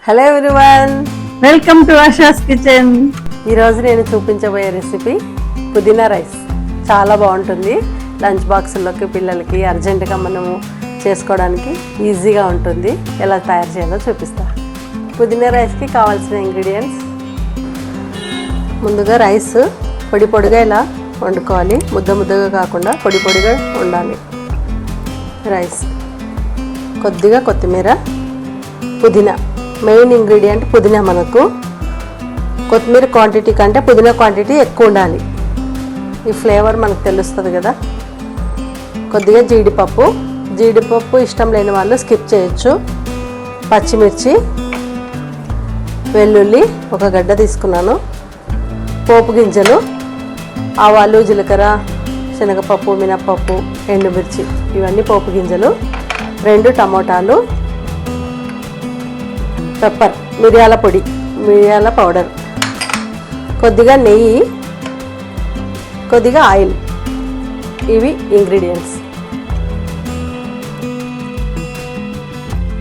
Hello everyone, welcome to ASHAs kitchen. ఈరోజు నేను చూపించబోయే రెసిపీ పుదీనా రైస్. చాలా బాగుంటుంది. లంచ్ బాక్సుల్లోకి పిల్లలకి అర్జెంటుగా మనము చేసుకోవడానికి ఈజీగా ఉంటుంది. ఎలా తయారు చేయాలో చూపిస్తా. పుదీనా రైస్కి కావాల్సిన ఇంగ్రీడియంట్స్: ముందుగా రైస్ పొడి పొడిగా ఇలా వండుకోవాలి. ముద్ద ముద్దగా కాకుండా పొడి పొడిగా ఉండాలి రైస్. కొద్దిగా కొత్తిమీర, పుదీనా. మెయిన్ ఇంగ్రీడియంట్ పుదీనా. మనకు కొత్తిమీర క్వాంటిటీ కంటే పుదీనా క్వాంటిటీ ఎక్కువ ఉండాలి. ఈ ఫ్లేవర్ మనకు తెలుస్తుంది కదా. కొద్దిగా జీడిపప్పు ఇష్టం లేని వాళ్ళు స్కిప్ చేయొచ్చు. పచ్చిమిర్చి, వెల్లుల్లి ఒక గడ్డ తీసుకున్నాను. పోపు గింజలు, ఆవాలు, జీలకర్ర, శనగపప్పు, మినప్పప్పు, ఎండుమిర్చి, ఇవన్నీ పోపు గింజలు. 2 టమోటాలు, పెప్పర్, మిరియాల పౌడర్, కొద్దిగా నెయ్యి, కొద్దిగా ఆయిల్. ఇవి ఇంగ్రీడియంట్స్.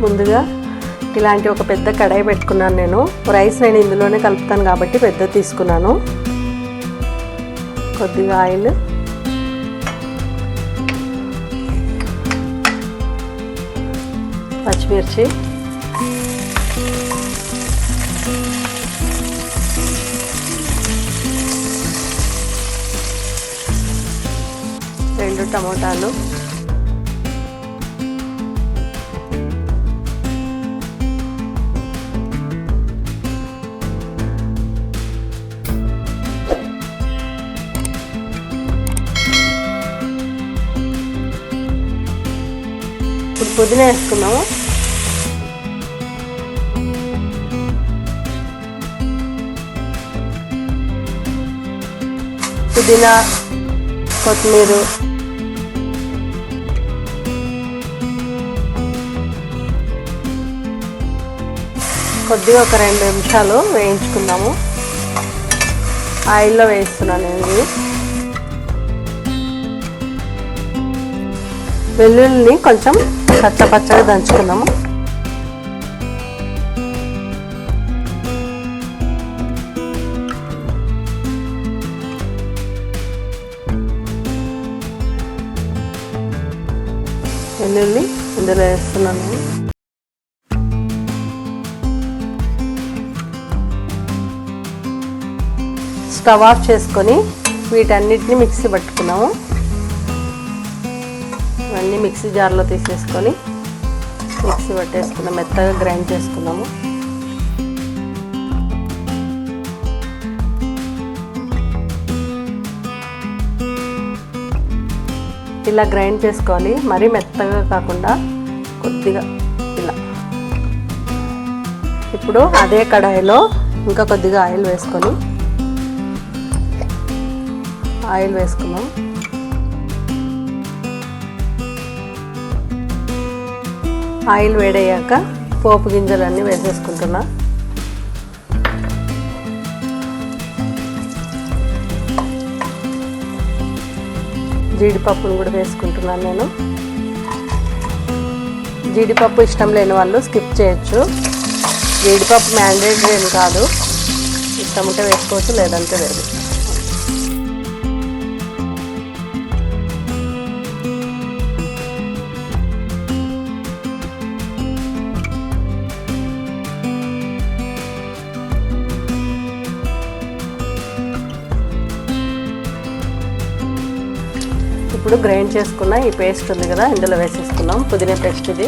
ముందుగా ఇలాంటి ఒక పెద్ద కడాయి పెట్టుకున్నాను. నేను ఇందులోనే కలుపుతాను కాబట్టి పెద్ద తీసుకున్నాను. కొద్దిగా ఆయిల్, పచ్చిమిర్చి, రెండు టమోటాలు, ఇప్పుడు పుదీనా వేసుకున్నాము. పుదీనా, కొత్తిమీర, కొద్దిగా ఒక 2 నిమిషాలు వేయించుకుందాము. ఆయిల్లో వేస్తున్నాను. ఇది వెల్లుల్లిని కొంచెం పచ్చగా దంచుకున్నాము. వెల్లుల్లి ఇందులో వేస్తున్నాను. స్టవ్ ఆఫ్ చేసుకొని వీటన్నిటిని మిక్సీ పట్టుకున్నాము. ఇవన్నీ మిక్సీ జార్లో తీసేసుకొని మిక్సీ పట్టేసుకున్నాం. మెత్తగా గ్రైండ్ చేసుకున్నాము. ఇలా గ్రైండ్ చేసుకోవాలి. మరీ మెత్తగా కాకుండా కొద్దిగా ఇలా. ఇప్పుడు అదే కడాయిలో ఇంకా కొద్దిగా ఆయిల్ వేసుకున్నాం. ఆయిల్ వేడయ్యాక పోపు గింజలన్నీ వేసేసుకుంటున్నా. జీడిపప్పును కూడా వేసుకుంటున్నాను నేను. జీడిపప్పు ఇష్టం లేని వాళ్ళు స్కిప్ చేయొచ్చు. జీడిపప్పు మ్యాండేటరీ ఏం కాదు. ఇష్టం ఉంటే వేసుకోవచ్చు, లేదంటే లేదు. ఇప్పుడు గ్రైండ్ చేసుకున్న ఈ పేస్ట్ ఉంది కదా, ఇందులో వేసేసుకున్నాం. పుదీనా పేస్ట్ ఇది.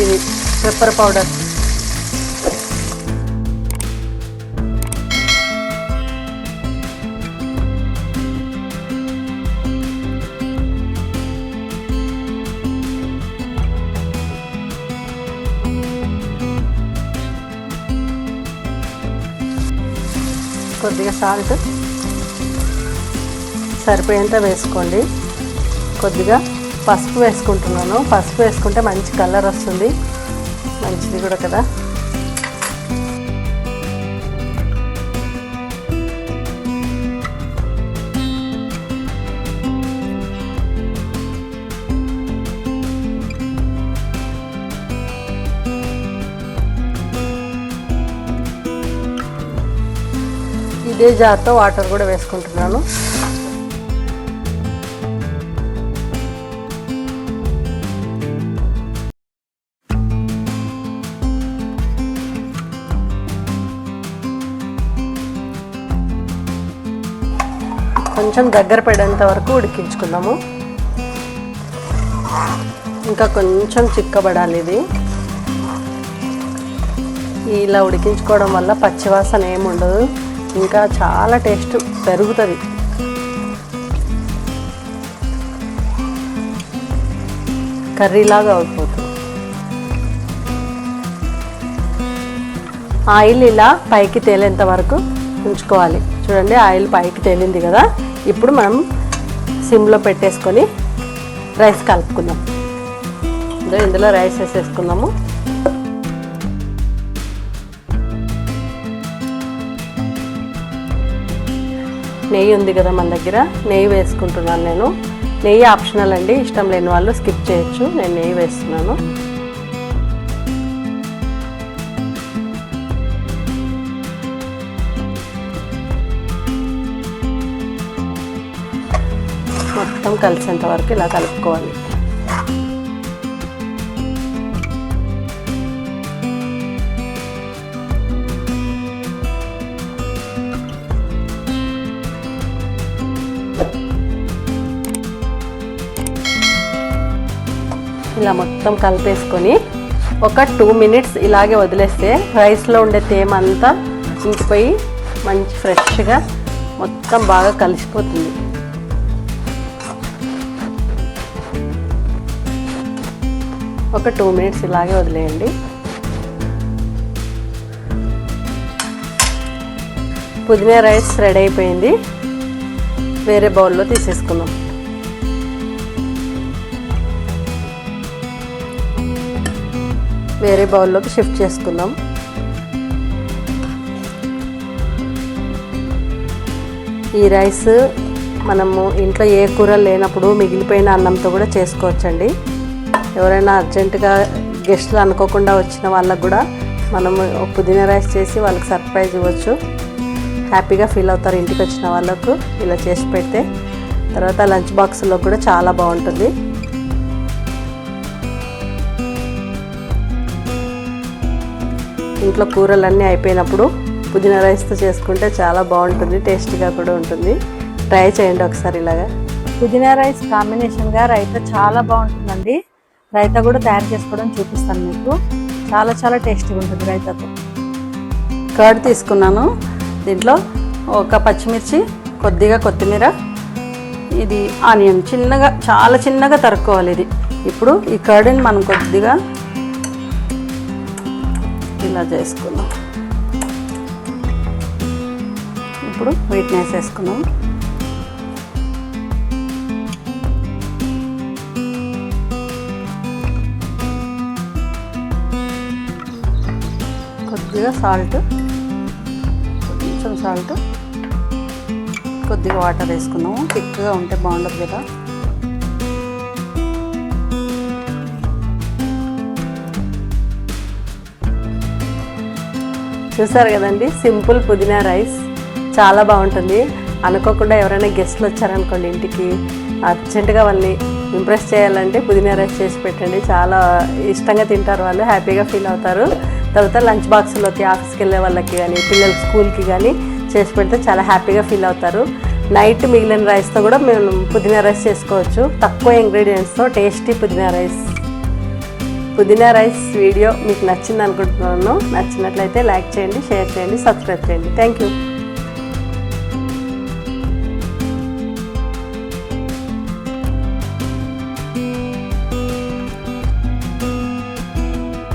ఇది పెప్పర్ పౌడర్, కొద్దిగా సాల్ట్ సరిపోయేంత వేసుకోండి. కొద్దిగా పసుపు వేసుకుంటున్నాను. పసుపు వేసుకుంటే మంచి కలర్ వస్తుంది, మంచిది కూడా కదా. ఇదే జార్తో వాటర్ కూడా వేసుకుంటున్నాను. కొంచెం దగ్గర పడేంత వరకు ఉడికించుకుందాము. ఇంకా కొంచెం చిక్కబడాలి ఇది. ఇలా ఉడికించుకోవడం వల్ల పచ్చివాసన ఏమి ఉండదు, ఇంకా చాలా టేస్ట్ పెరుగుతుంది. కర్రీలాగా అయిపోతుంది. ఆయిల్ ఇలా పైకి తేలేంత వరకు ఉంచుకోవాలి. చూడండి, ఆయిల్ పైకి తేలింది కదా. ఇప్పుడు మనం సిమ్లో పెట్టేసుకొని రైస్ కలుపుకుందాం. ఇందులో రైస్ వేసేసుకుందాము. నెయ్యి ఉంది కదా మన దగ్గర, నెయ్యి వేసుకుంటున్నాను నేను. నెయ్యి ఆప్షనల్ అండి, ఇష్టం లేని వాళ్ళు స్కిప్ చేయొచ్చు. నేను నెయ్యి వేస్తున్నాను. మొత్తం కలిసేంత వరకు ఇలా కలుపుకోవాలి. ఇలా మొత్తం కలిపేసుకొని ఒక 2 minutes ఇలాగే వదిలేస్తే రైస్లో ఉండే తేమ అంతా ఇంకిపోయి మంచి ఫ్రెష్గా మొత్తం బాగా కలిసిపోతుంది. ఒక 2 minutes ఇలాగే వదిలేయండి. పుదీనా రైస్ రెడీ అయిపోయింది. వేరే బౌల్లో తీసేసుకుందాం. వేరే బౌల్లోకి షిఫ్ట్ చేసుకుందాం. ఈ రైస్ మనము ఇంట్లో ఏ కూరలు లేనప్పుడు మిగిలిపోయిన అన్నంతో కూడా చేసుకోవచ్చండి. ఎవరైనా అర్జెంటుగా గెస్ట్లు అనుకోకుండా వచ్చిన వాళ్ళకు కూడా మనము పుదీనా రైస్ చేసి వాళ్ళకి సర్ప్రైజ్ ఇవ్వచ్చు. హ్యాపీగా ఫీల్ అవుతారు ఇంటికి వచ్చిన వాళ్ళకు ఇలా చేసి పెడితే. తర్వాత లంచ్ బాక్స్లో కూడా చాలా బాగుంటుంది. ఇంట్లో కూరలన్నీ అయిపోయినప్పుడు పుదీనా రైస్తో చేసుకుంటే చాలా బాగుంటుంది, టేస్టీగా కూడా ఉంటుంది. ట్రై చేయండి ఒకసారి ఇలాగా. పుదీనా రైస్ కాంబినేషన్గా రైతా చాలా బాగుంటుందండి. రైతా కూడా తయారు చేసుకోవడం చూపిస్తాను మీకు. చాలా చాలా టేస్టీగా ఉంటుంది రైతాతో. కర్డ్ తీసుకున్నాను. దీంట్లో ఒక పచ్చిమిర్చి, కొద్దిగా కొత్తిమీర, ఇది ఆనియన్ చిన్నగా, చాలా చిన్నగా తరుక్కోవాలి ఇది. ఇప్పుడు ఈ కర్డ్ని మనం కొద్దిగా ఇలా చేసుకుందాం. ఇప్పుడు వీటిని వేసేసుకుందాం. కొద్దిగా సాల్ట్, కొంచెం సాల్ట్, కొద్దిగా వాటర్ వేసుకున్నాము. థిక్గా ఉంటే బాగుండదు కదా. చూసారు కదండి, సింపుల్ పుదీనా రైస్ చాలా బాగుంటుంది. అనుకోకుండా ఎవరైనా గెస్ట్లు వచ్చారనుకోండి ఇంటికి, అర్జెంటుగా వాళ్ళని ఇంప్రెస్ చేయాలంటే పుదీనా రైస్ చేసి పెట్టండి. చాలా ఇష్టంగా తింటారు వాళ్ళు, హ్యాపీగా ఫీల్ అవుతారు. తర్వాత లంచ్ బాక్స్లోకి ఆఫీస్కి వెళ్ళే వాళ్ళకి కానీ పిల్లల స్కూల్కి కానీ చేసి పెడితే చాలా హ్యాపీగా ఫీల్ అవుతారు. నైట్ మిగిలిన రైస్తో కూడా మేము పుదీనా రైస్ చేసుకోవచ్చు, తక్కువ ఇంగ్రీడియంట్స్తో టేస్టీ పుదీనా రైస్. పుదీనా రైస్ వీడియో మీకు నచ్చింది అనుకుంటున్నాను. నచ్చినట్లయితే లైక్ చేయండి, షేర్ చేయండి, సబ్స్క్రైబ్ చేయండి. Thank you.